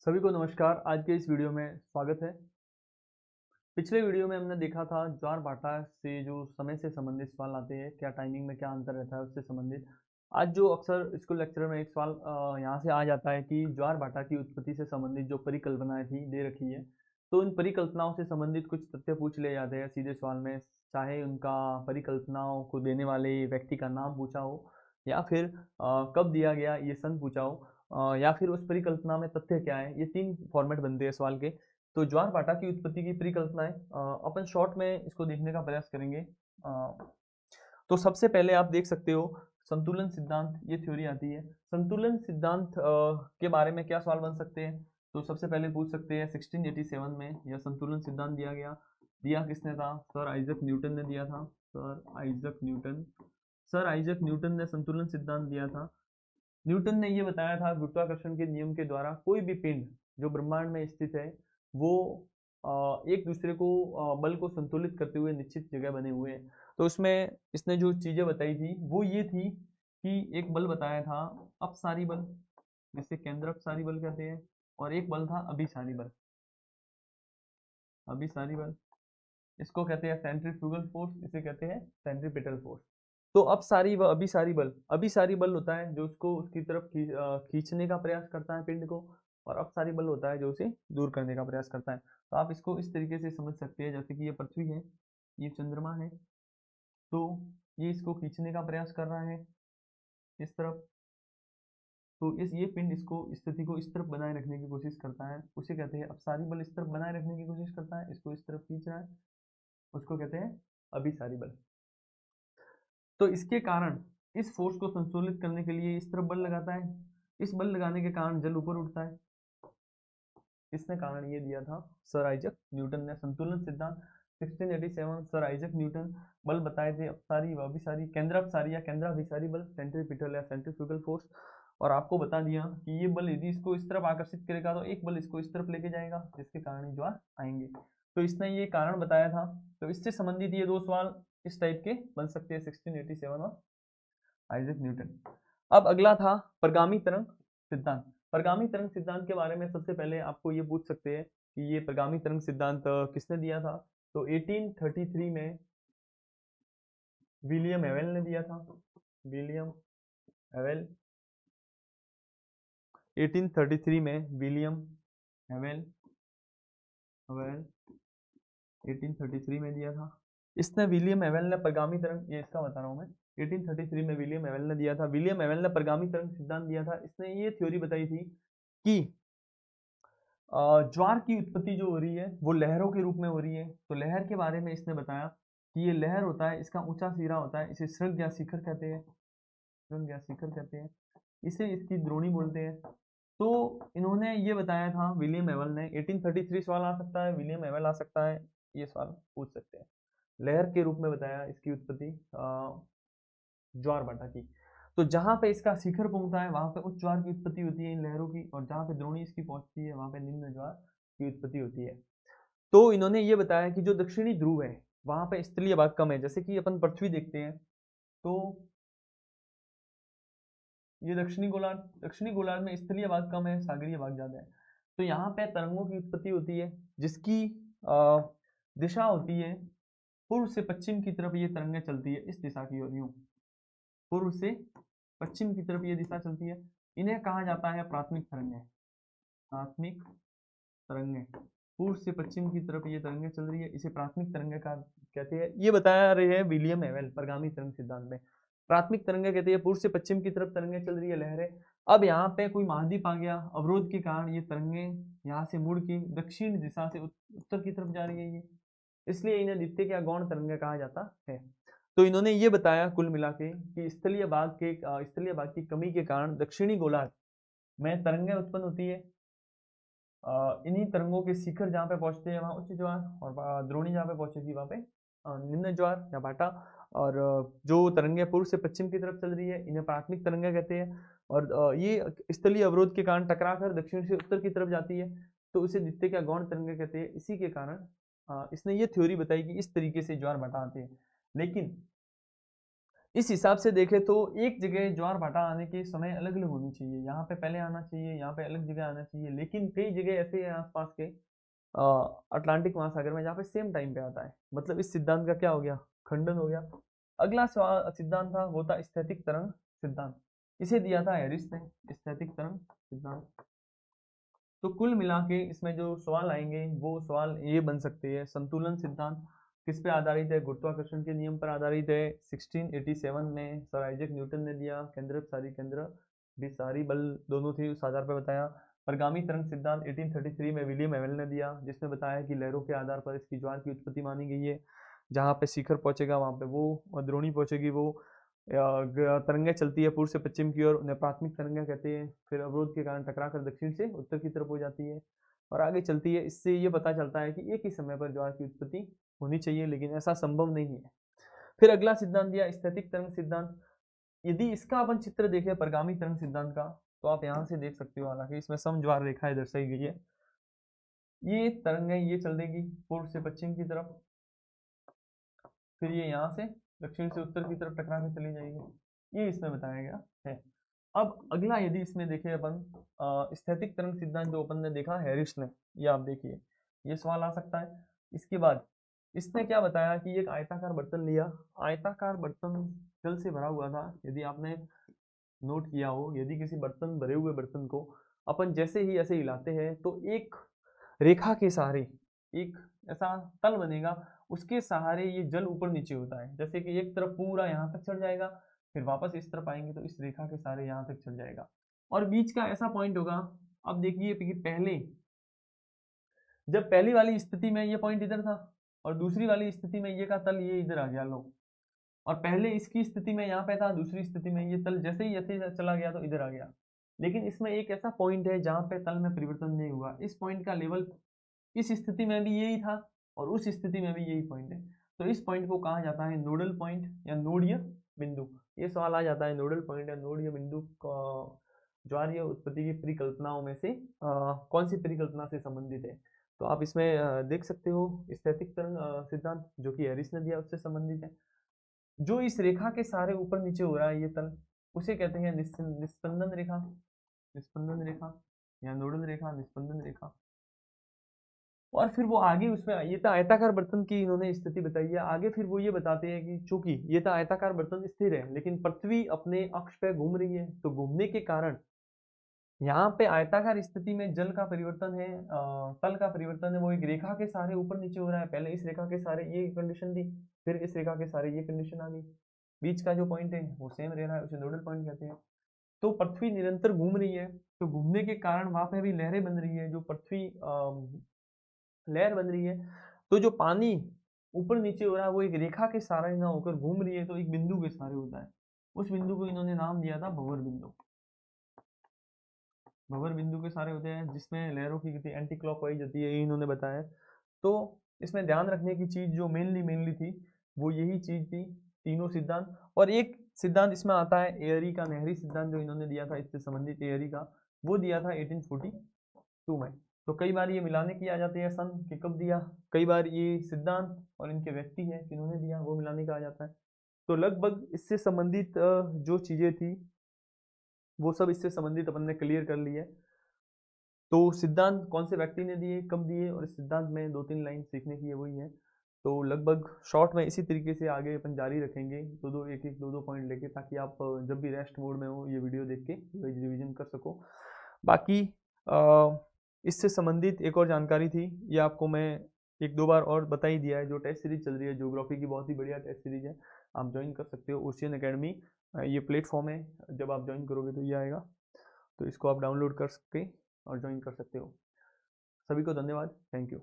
सभी को नमस्कार। आज के इस वीडियो में स्वागत है। पिछले वीडियो में हमने देखा था ज्वार भाटा से जो समय से संबंधित सवाल आते हैं, क्या टाइमिंग में क्या अंतर रहता है उससे संबंधित। आज जो अक्सर स्कूल लेक्चर में एक सवाल यहाँ से आ जाता है कि ज्वार भाटा की उत्पत्ति से संबंधित जो परिकल्पनाएं थी दे रखी है, तो इन परिकल्पनाओं से संबंधित कुछ तथ्य पूछ लिए जाते हैं सीधे सवाल में, चाहे उनका परिकल्पनाओं को देने वाले व्यक्ति का नाम पूछा हो या फिर कब दिया गया ये सन पूछा हो, या फिर उस परिकल्पना में तथ्य क्या है। ये तीन फॉर्मेट बनते हैं सवाल के। तो ज्वार भाटा की उत्पत्ति की परिकल्पनाएं अपन शॉर्ट में इसको देखने का प्रयास करेंगे। तो सबसे पहले आप देख सकते हो संतुलन सिद्धांत, ये थ्योरी आती है। संतुलन सिद्धांत के बारे में क्या सवाल बन सकते हैं, तो सबसे पहले पूछ सकते हैं 1687 में यह संतुलन सिद्धांत दिया किसने था? सर आइजक न्यूटन ने दिया था। सर आइजक न्यूटन ने संतुलन सिद्धांत दिया था। न्यूटन ने यह बताया था गुरुत्वाकर्षण के नियम के द्वारा कोई भी पिंड जो ब्रह्मांड में स्थित है वो एक दूसरे को बल को संतुलित करते हुए निश्चित जगह बने हुए हैं। तो उसमें इसने जो चीजें बताई थी वो ये थी कि एक बल बताया था अपसारी बल, जिसे केंद्र अपसारी बल कहते हैं, और एक बल था अभिसारी बल। अभिसारी बल इसको कहते हैं सेंट्रीफ्यूगल फोर्स, इसे कहते हैं सेंट्रीपिटल फोर्स। तो अपसारी व अभिसारी बल होता है जो उसको उसकी तरफ खींचने का प्रयास करता है पिंड को, और अपसारी बल होता है जो उसे दूर करने का प्रयास करता है। तो आप इसको इस तरीके से समझ सकते हैं, जैसे कि ये पृथ्वी है, ये चंद्रमा है, तो ये इसको खींचने का प्रयास कर रहा है इस तरफ। तो इस ये पिंड इसको स्थिति को इस तरफ बनाए रखने की कोशिश करता है, उसे कहते हैं अपसारी बल। इस तरफ बनाए रखने की कोशिश करता है, इसको इस तरफ खींच रहा है, उसको कहते हैं अभिसारी बल। तो इसके कारण इस फोर्स को संतुलित करने के लिए इस तरफ बल लगाता है। इस बल लगाने के कारण जल ऊपर उठता है। इसने कारण ये दिया था सर आइजक न्यूटन ने। संतुलन सिद्धांत 1687, सर आइजक न्यूटन। बल बताए थे अपसारी व अभिसारी, केंद्र अपसारी या केंद्र अभिसारी बल, सेंट्रीपिटल या सेंट्रीफ्यूगल फोर्स। और आपको बता दिया कि ये बल यदि इसको इस तरफ आकर्षित करेगा तो एक बल इसको इस तरफ लेके जाएगा, जिसके कारण ज्वार आएंगे। तो इसने ये कारण बताया था। तो इससे संबंधित ये दो सवाल इस टाइप के बन सकते हैं 1687 और आइजक न्यूटन। अब अगला था परगामी तरंग सिद्धांत। परगामी तरंग सिद्धांत के बारे में सबसे पहले आपको ये पूछ सकते हैं कि ये परगामी तरंग सिद्धांत किसने दिया था। तो 1833 में विलियम हेवेल ने दिया था। विलियम हेवेल, 1833 में विलियम हेवेल हेवेल 1833 में दिया था। इसने विलियम हेवेल ने परगामी तरंग, ये इसका बता रहा हूँ मैं, 1833 में विलियम हेवेल ने दिया था। विलियम हेवेल ने परगामी तरंग सिद्धांत दिया था। इसने ये थ्योरी बताई थी कि ज्वार की उत्पत्ति जो हो रही है वो लहरों के रूप में हो रही है। तो लहर के बारे में इसने बताया कि ये लहर होता है, इसका ऊंचा सिरा होता है, इसे श्रृंग या शिखर कहते हैं। श्रृंग या शिखर कहते हैं, इसे इसकी द्रोणी बोलते हैं। तो इन्होंने ये बताया था विलियम एवल ने। 1833 सवाल आ सकता है, विलियम एवल आ सकता है, ये सवाल पूछ सकते हैं। लहर के रूप में बताया इसकी उत्पत्ति ज्वार भाटा की। तो जहां पे इसका शिखर पहुंचता है वहां पे उच्च ज्वार की उत्पत्ति होती है इन लहरों की, और जहां पे द्रोणी इसकी पहुंचती है वहां पे निम्न ज्वार की उत्पत्ति होती है। तो इन्होंने ये बताया कि जो दक्षिणी ध्रुव है वहां पे स्थलीय भाग कम है। जैसे कि अपन पृथ्वी देखते हैं तो ये दक्षिणी गोलार्ध में स्थलीय भाग कम है, सागरीय भाग ज्यादा है। तो यहाँ पे तरंगों की उत्पत्ति होती है जिसकी दिशा होती है पूर्व से पश्चिम की तरफ। ये तरंगें चलती है इस दिशा की ओर, यूं पूर्व से पश्चिम की तरफ ये दिशा चलती है। इन्हें कहा जाता है प्राथमिक तरंगें। प्राथमिक तरंगें, पूर्व से पश्चिम की तरफ ये तरंगें चल रही है, इसे प्राथमिक तरंगें का कहते हैं। ये बताया रहे हैं विलियम एवेल परगामी तरंग सिद्धांत में। प्राथमिक तरंगें कहते हैं पूर्व से पश्चिम की तरफ तरंगें चल रही है, लहरें। अब यहाँ पे कोई महाद्वीप आ गया, अवरोध के कारण ये तरंगें यहाँ से मुड़ के दक्षिण दिशा से उत्तर की तरफ जा रही है ये, इसलिए इन्हें द्वितीयक या गौण तरंगें कहा जाता है। तो इन्होंने ये बताया कुल मिला के कि स्थलीय भाग की कमी के कारण दक्षिणी गोलार्ध में तरंगें उत्पन्न होती है। इन्हीं तरंगों के शिखर जहाँ पे पहुंचते हैं वहाँ उच्च ज्वार, और द्रोणी जहाँ पे पहुंचेगी वहाँ पे निम्न ज्वार या भाटा। और जो तरंगें पूर्व से पश्चिम की तरफ चल रही है इन्हें प्राथमिक तरंगें कहते हैं। और ये स्थलीय अवरोध के कारण टकरा कर दक्षिण से उत्तर की तरफ जाती है, तो उसे द्वितीयक या गौण तरंगें कहते हैं। इसी के कारण इसने ये थ्योरी बताई कि इस तरीके से ज्वार भाटा आते हैं। लेकिन इस हिसाब से देखें तो एक जगह ज्वार भाटा आने के समय अलग अलग होनी चाहिए, यहाँ पे पहले आना चाहिए, यहाँ पे अलग जगह आना चाहिए, लेकिन कई जगह ऐसे हैं आसपास के अटलांटिक महासागर में जहाँ पे सेम टाइम पे आता है। मतलब इस सिद्धांत का क्या हो गया, खंडन हो गया। अगला सिद्धांत था वो था स्थैतिक तरंग सिद्धांत। इसे दिया था हैरिस ने, स्थैतिक तरंग सिद्धांत। तो कुल मिला के इसमें जो सवाल आएंगे वो सवाल ये बन सकते हैं। संतुलन सिद्धांत किस पे आधारित है, गुरुत्वाकर्षण के नियम पर आधारित है। 1687 में सर आइजैक न्यूटन ने दिया। केंद्र केंद्र विसारी बल दोनों थे, उस आधार पर बताया। परगामी तरंग सिद्धांत 1833 में विलियम हेवल ने दिया, जिसमें बताया कि लहरों के आधार पर इसकी ज्वार की उत्पत्ति मानी गई है। जहाँ पे शिखर पहुंचेगा वहां पे वो द्रोणी पहुंचेगी, वो तरंगें चलती है पूर्व से पश्चिम की ओर, उन्हें प्राथमिक तरंगें कहते हैं। फिर अवरोध के कारण टकराकर दक्षिण से उत्तर की तरफ हो जाती है और आगे चलती है। इससे ये पता चलता है कि एक ही समय पर ज्वार की उत्पत्ति होनी चाहिए, लेकिन ऐसा संभव नहीं है। फिर अगला सिद्धांत दिया स्थैतिक तरंग सिद्धांत। यदि इसका अपन चित्र देखें परगामी तरंग सिद्धांत का, तो आप यहाँ से देख सकते हो, हालांकि इसमें समज्वार रेखाएं दर्शाई गई है। ये तरंगें ये चल देंगी पूर्व से पश्चिम की तरफ, फिर ये यहाँ से दक्षिण से उत्तर की तरफ टकरा के चली जाएगी, ये इसमें बताया गया है। अब अगला यदि इसमें देखें अपन स्थैतिक तरंग सिद्धांत जो अपन ने देखा हैरिस ने, ये आप देखिए, ये सवाल आ सकता है। इसके बाद इसने क्या बताया कि एक आयताकार बर्तन लिया, आयताकार बर्तन जल से भरा हुआ था। यदि आपने नोट किया हो, यदि किसी बर्तन भरे हुए बर्तन को अपन जैसे ही ऐसे हिलाते हैं तो एक रेखा के सहारे एक ऐसा तल बनेगा, उसके सहारे ये जल ऊपर नीचे होता है। जैसे कि एक तरफ पूरा यहाँ तक चढ़ जाएगा, फिर वापस इस तरफ आएंगे तो इस रेखा के सहारे यहाँ तक चढ़ जाएगा, और बीच का ऐसा पॉइंट होगा। अब देखिए कि पहले जब पहली वाली स्थिति में ये पॉइंट इधर था और दूसरी वाली स्थिति में ये का तल ये इधर आ गया लो, और पहले इसकी स्थिति में यहाँ पे था, दूसरी स्थिति में ये तल जैसे ही ऐसे चला गया तो इधर आ गया। लेकिन इसमें एक ऐसा पॉइंट है जहाँ पे तल में परिवर्तन नहीं हुआ। इस पॉइंट का लेवल इस स्थिति में भी यही था और उस स्थिति में भी यही पॉइंट है। तो इस पॉइंट को कहा जाता है नोडल पॉइंट या नोडीय बिंदु। ये सवाल आ जाता है नोडल पॉइंट या नोडीय बिंदु ज्वारीय उत्पत्ति की परिकल्पनाओं में से कौन सी परिकल्पना से संबंधित है। तो आप इसमें देख सकते हो स्थैतिक तरंग सिद्धांत जो कि हैरिस ने दिया उससे संबंधित है। जो इस रेखा के सहारे ऊपर नीचे हो रहा है ये तल, उसे कहते हैं निस्पंदन रेखा, निस्पंदन रेखा या नोडल रेखा, निस्पंदन रेखा। और फिर वो आगे उसमें ये था आयताकार बर्तन की इन्होंने स्थिति बताई है। आगे फिर वो ये बताते हैं कि चूंकि ये था आयताकार बर्तन स्थिर है लेकिन पृथ्वी अपने अक्ष पे घूम रही है, तो घूमने के कारण यहाँ पे आयताकार स्थिति में जल का परिवर्तन है, तल का परिवर्तन है, वो एक रेखा के सहारे ऊपर नीचे हो रहा है। पहले इस रेखा के सहारे ये कंडीशन थी, फिर इस रेखा के सहारे ये कंडीशन आ गई। बीच का जो पॉइंट है वो सेम रह रहा है, उसे नोडल पॉइंट कहते हैं। तो पृथ्वी निरंतर घूम रही है, तो घूमने के कारण वहां पे भी लहरें बन रही है। जो पृथ्वी लहर बन रही है, तो जो पानी ऊपर नीचे हो रहा है वो एक रेखा के सहारे ना होकर घूम रही है, तो एक बिंदु के सहारे होता है। उस बिंदु को इन्होंने नाम दिया था भंवर बिंदु। भंवर बिंदु के सहारे होते हैं जिसमें लहरों की गति एंटी क्लॉकवाइज होती है, ये इन्होंने बताया। तो इसमें ध्यान रखने की चीज जो मेनली थी वो यही चीज थी, तीनों सिद्धांत। और एक सिद्धांत इसमें आता है एयरी का नहरी सिद्धांत जो इन्होंने दिया था, इससे संबंधित एयरी का, वो दिया था 1842 में। तो कई बार ये मिलाने की आ जाती है सन कि कब दिया, कई बार ये सिद्धांत और इनके व्यक्ति है किन्होंने दिया वो मिलाने का आ जाता है। तो लगभग इससे संबंधित जो चीजें थी वो सब इससे संबंधित अपन ने क्लियर कर ली है। तो सिद्धांत कौन से व्यक्ति ने दिए, कब दिए, और इस सिद्धांत में 2-3 लाइन सीखने की है वही है। तो लगभग शॉर्ट में इसी तरीके से आगे अपन जारी रखेंगे, दो एक एक दो पॉइंट लेके, ताकि आप जब भी रेस्ट मोड में हो ये वीडियो देख के रिविजन कर सको। बाकी इससे संबंधित एक और जानकारी थी, ये आपको मैं 1-2 बार और बता ही दिया है। जो टेस्ट सीरीज चल रही है ज्योग्राफी की, बहुत ही बढ़िया टेस्ट सीरीज है, आप ज्वाइन कर सकते हो। ओशियन एकेडमी ये प्लेटफॉर्म है, जब आप ज्वाइन करोगे तो ये आएगा, तो इसको आप डाउनलोड कर सकते और ज्वाइन कर सकते हो। सभी को धन्यवाद, थैंक यू।